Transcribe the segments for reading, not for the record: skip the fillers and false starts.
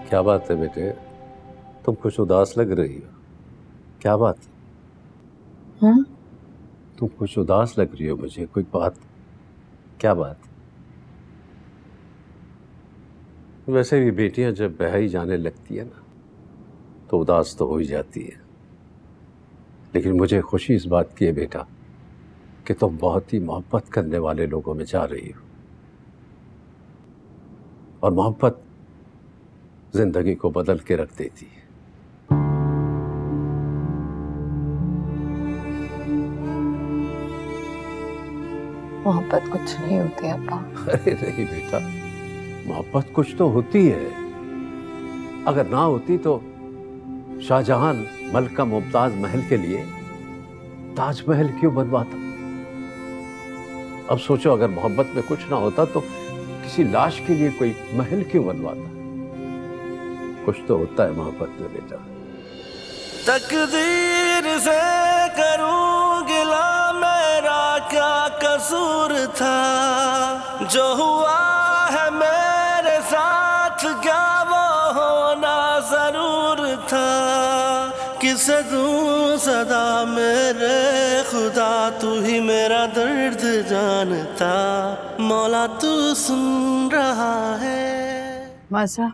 क्या बात है बेटे, तुम कुछ उदास लग रही हो, क्या बात? हाँ? तुम कुछ उदास लग रही हो मुझे, कोई बात, क्या बात? वैसे भी बेटियां जब बहाई जाने लगती है ना तो उदास तो हो ही जाती है, लेकिन मुझे खुशी इस बात की है बेटा कि तुम बहुत ही मोहब्बत करने वाले लोगों में जा रही हो, और मोहब्बत जिंदगी को बदल के रख देती है। मोहब्बत कुछ नहीं होती अब्बा। अरे नहीं बेटा, मोहब्बत कुछ तो होती है। अगर ना होती तो शाहजहां मलका मुमताज महल के लिए ताजमहल क्यों बनवाता? अब सोचो, अगर मोहब्बत में कुछ ना होता तो किसी लाश के लिए कोई महल क्यों बनवाता? कुछ तो होता है मोहब्बत में बेटा। तकदीर से करूं गिला, मेरा क्या कसूर था, जो हुआ है मेरे साथ क्या वो होना जरूर था। किसे दूं सदा मेरे खुदा, तू ही मेरा दर्द जानता, मौला तू सुन रहा है। मासा,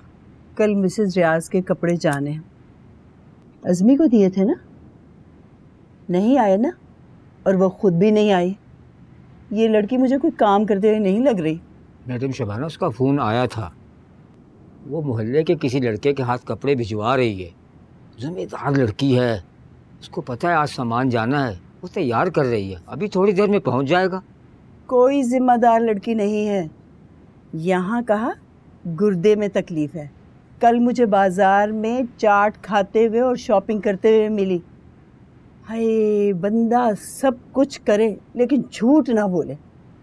कल मिसेस रियाज के कपड़े जाने अज़मी को दिए थे ना, नहीं आए ना, और वो खुद भी नहीं आई। ये लड़की मुझे कोई काम करते हुए नहीं लग रही। मैडम शबाना, उसका फ़ोन आया था, वो मोहल्ले के किसी लड़के के हाथ कपड़े भिजवा रही है। ज़िम्मेदार लड़की है, उसको पता है आज सामान जाना है, वो तैयार कर रही है, अभी थोड़ी देर में पहुंच जाएगा। कोई जिम्मेदार लड़की नहीं है, यहाँ कहा गुर्दे में तकलीफ है। कल मुझे बाजार में चाट खाते हुए और शॉपिंग करते हुए मिली। हाय, बंदा सब कुछ करे लेकिन झूठ ना बोले।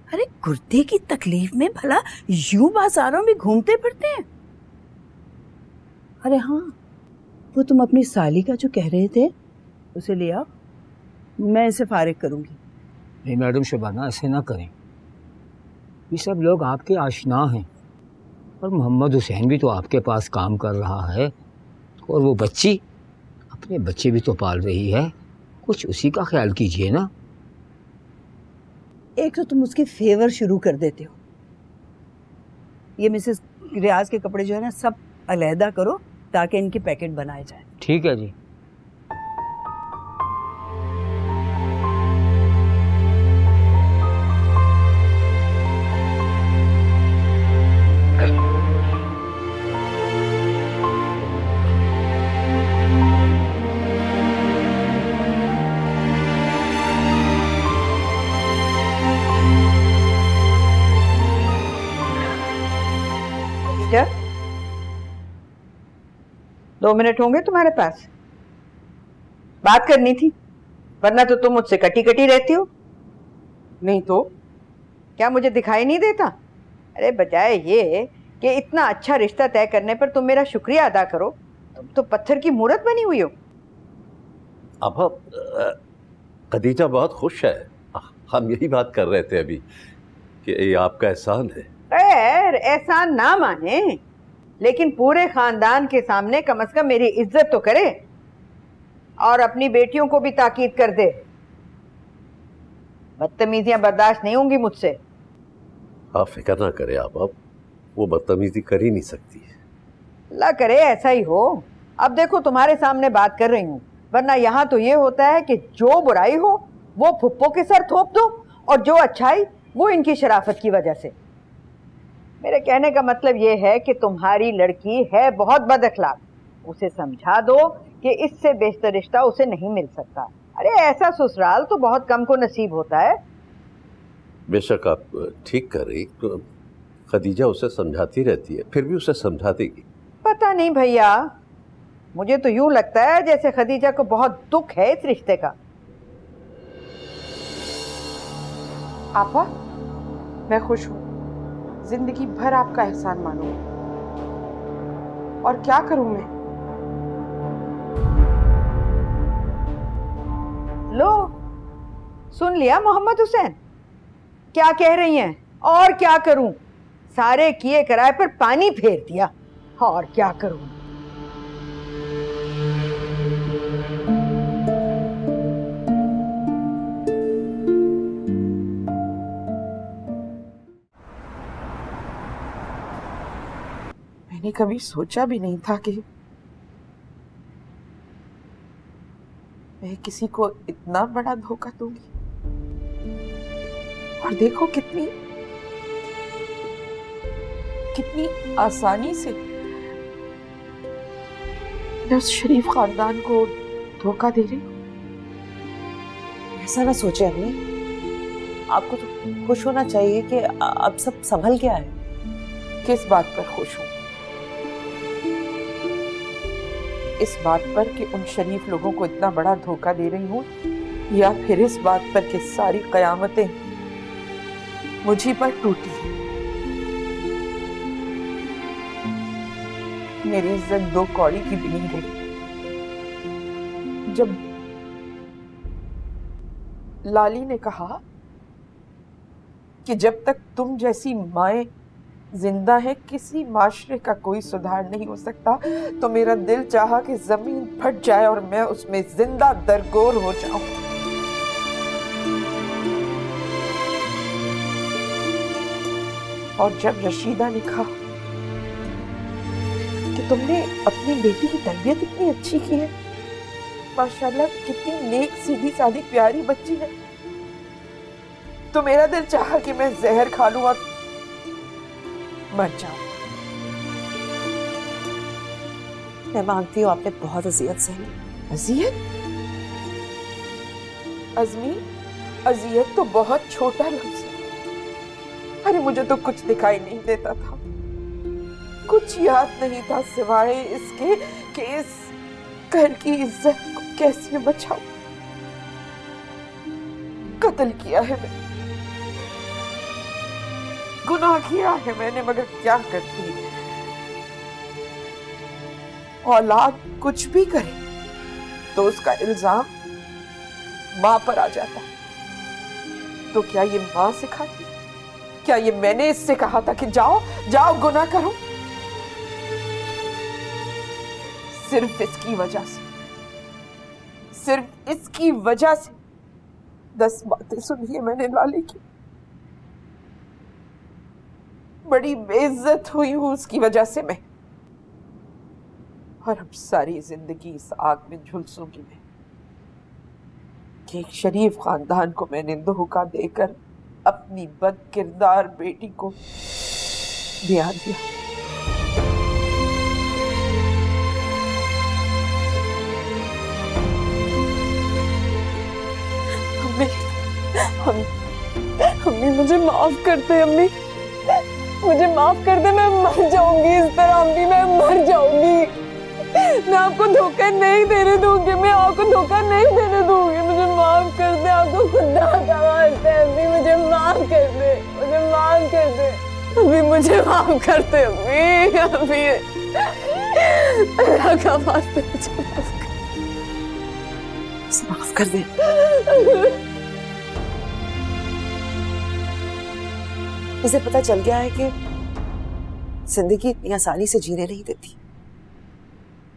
अरे गुर्दे की तकलीफ में भला यूं बाजारों में घूमते फिरते हैं? अरे हाँ, वो तुम अपनी साली का जो कह रहे थे उसे ले आओ, मैं इसे फारिग करूंगी। नहीं मैडम शबाना, ऐसे ना करें, ये सब लोग आपके आशना हैं, और मोहम्मद हुसैन भी तो आपके पास काम कर रहा है, और वो बच्ची अपने बच्चे भी तो पाल रही है, कुछ उसी का ख्याल कीजिए ना। एक तो तुम उसकी फेवर शुरू कर देते हो। ये मिसेस रियाज के कपड़े जो है ना सब अलहदा करो ताकि इनके पैकेट बनाए जाए। ठीक है जी। क्या 2 मिनट होंगे तुम्हारे पास? बात करनी थी, वरना तो तुम मुझसे कटी कटी रहती हो। नहीं तो क्या मुझे दिखाई नहीं देता? अरे बजाय ये कि इतना अच्छा रिश्ता तय करने पर तुम मेरा शुक्रिया अदा करो, तुम तो पत्थर की मूरत बनी हुई हो। अब खदीजा बहुत खुश है, हम यही बात कर रहे थे अभी कि ये आपका एहसान है। खैर, एहसान ना माने, लेकिन पूरे खानदान के सामने कम से कम मेरी इज्जत तो करे और अपनी बेटियों को भी ताकीद कर दे। बदतमीजियां बर्दाश्त नहीं होंगी मुझसे। आप फिक्र ना करें, आप अब वो बदतमीजी कर ही नहीं सकती। अल्लाह करे ऐसा ही हो। अब देखो तुम्हारे सामने बात कर रही हूँ, वरना यहाँ तो ये होता है कि जो बुराई हो वो फुप्पो के सर थोप दो और जो अच्छाई वो इनकी शराफत की वजह से। मेरे कहने का मतलब ये है कि तुम्हारी लड़की है बहुत बद अखलाक, उसे समझा दो कि इससे बेहतर रिश्ता उसे नहीं मिल सकता। अरे ऐसा ससुराल तो बहुत कम को नसीब होता है। बेशक आप ठीक कर रही, तो खदीजा उसे समझाती रहती है, फिर भी उसे समझा देगी। पता नहीं भैया, मुझे तो यूं लगता है जैसे खदीजा को बहुत दुख है इस रिश्ते का। आपा, मैं खुश हूँ, जिंदगी भर आपका एहसान मानूंगी। और क्या करूं मैं? लो, सुन लिया मोहम्मद हुसैन क्या कह रही हैं? और क्या करूं, सारे किए कराए पर पानी फेर दिया। और क्या करूं? मैंने कभी सोचा भी नहीं था कि मैं किसी को इतना बड़ा धोखा दूंगी। और देखो कितनी आसानी से मैं उस शरीफ खानदान को धोखा दे रही हूँ। ऐसा ना सोचे अम्मी, आपको तो खुश होना चाहिए कि अब सब संभल गया है। किस बात पर खुश हूँ? इस बात पर कि उन शरीफ लोगों को इतना बड़ा धोखा दे रही हूँ, या फिर इस बात पर कि सारी कयामतें मुझी पर टूटी हैं। मेरी इज्जत दो कौड़ी की भी नहीं रही। जब लाली ने कहा कि जब तक तुम जैसी माएं जिंदा है किसी माशरे का कोई सुधार नहीं हो सकता, तो मेरा दिल चाहा कि जमीन फट जाए और मैं उसमें जिंदा दरगोर हो जाऊं। और जब रशीदा ने कहा कि तुमने अपनी बेटी की तरबियत इतनी अच्छी की है, माशाल्लाह कितनी नेक सीधी सादी प्यारी बच्ची है, तो मेरा दिल चाहा कि मैं जहर खा लूं और मर जाऊं। मैं मानती हूँ आपने बहुत अजियत सही। अजियत? अजमी, अजियत तो बहुत छोटा लफ्ज है। अरे मुझे तो कुछ दिखाई नहीं देता था, कुछ याद नहीं था सिवाय इसके कि इस घर की इज्जत को कैसे बचाऊं। कत्ल किया है मैंने, गुनाह किया है मैंने, मगर क्या करती। औलाद कुछ भी करे तो उसका इल्जाम मां पर आ जाता है। तो क्या ये मां सिखाती? क्या ये मैंने इससे कहा था कि जाओ जाओ गुनाह करो? सिर्फ इसकी वजह से, सिर्फ इसकी वजह से 10 बातें सुनी है मैंने लाली की। बड़ी बेइज्जत हुई हूं उसकी वजह से मैं, और अब सारी जिंदगी इस आग में झुलसूंगी मैं कि एक शरीफ खानदान को मैंने धोखा देकर अपनी बदकिरदार बेटी को ब्याह दिया। अम्मी मुझे माफ करते, अम्मी मुझे माफ कर दे। मैं मर जाऊंगी इस तरह, अम्मी मैं मर जाऊंगी। मैं आपको धोखा नहीं देने दूंगी, मैं आपको धोखा नहीं देने दूंगी। मुझे माफ कर दे, आपको खुदा का वास्ता है अम्मी, मुझे माफ कर दे, मुझे माफ कर दे अम्मी, मुझे माफ कर दे अम्मी, अम्मी अल्लाह का वास्ता मुझे माफ कर दे। उसे पता चल गया है कि जिंदगी इतनी आसानी से जीने नहीं देती।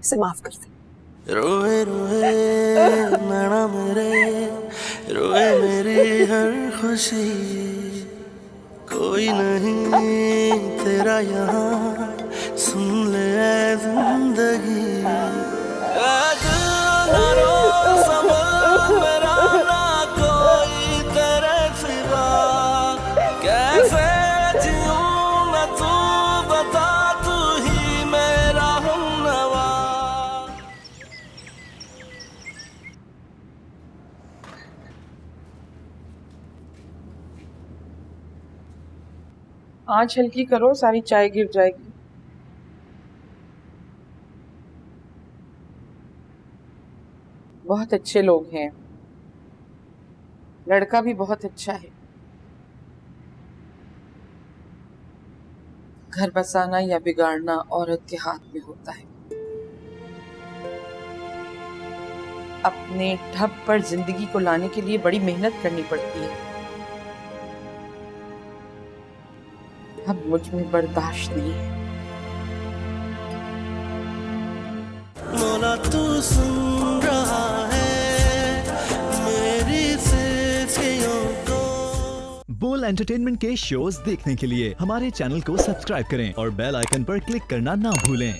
इसे माफ कर दे। रोए रोए नैना मेरे, रोए मेरी हर खुशी, कोई नहीं तेरा यहाँ, सुन ले ऐ जिंदगी। ऐ दिल ना रो संभल मेरा, ना कोई तेरे सिवा, कैसे जीऊं मैं तू बता, तू ही मेरा हमनवा। आंच हल्की करो, सारी चाय गिर जाएगी। बहुत अच्छे लोग हैं, लड़का भी बहुत अच्छा है। घर बसाना या बिगाड़ना औरत के हाथ में होता है। अपने ढब पर जिंदगी को लाने के लिए बड़ी मेहनत करनी पड़ती है। अब मुझ में बर्दाश्त नहीं है। मौला तू सुन रहा है मेरी सिफियों को। बोला फुल एंटरटेनमेंट के शोज देखने के लिए हमारे चैनल को सब्सक्राइब करें और बेल आइकन पर क्लिक करना ना भूलें।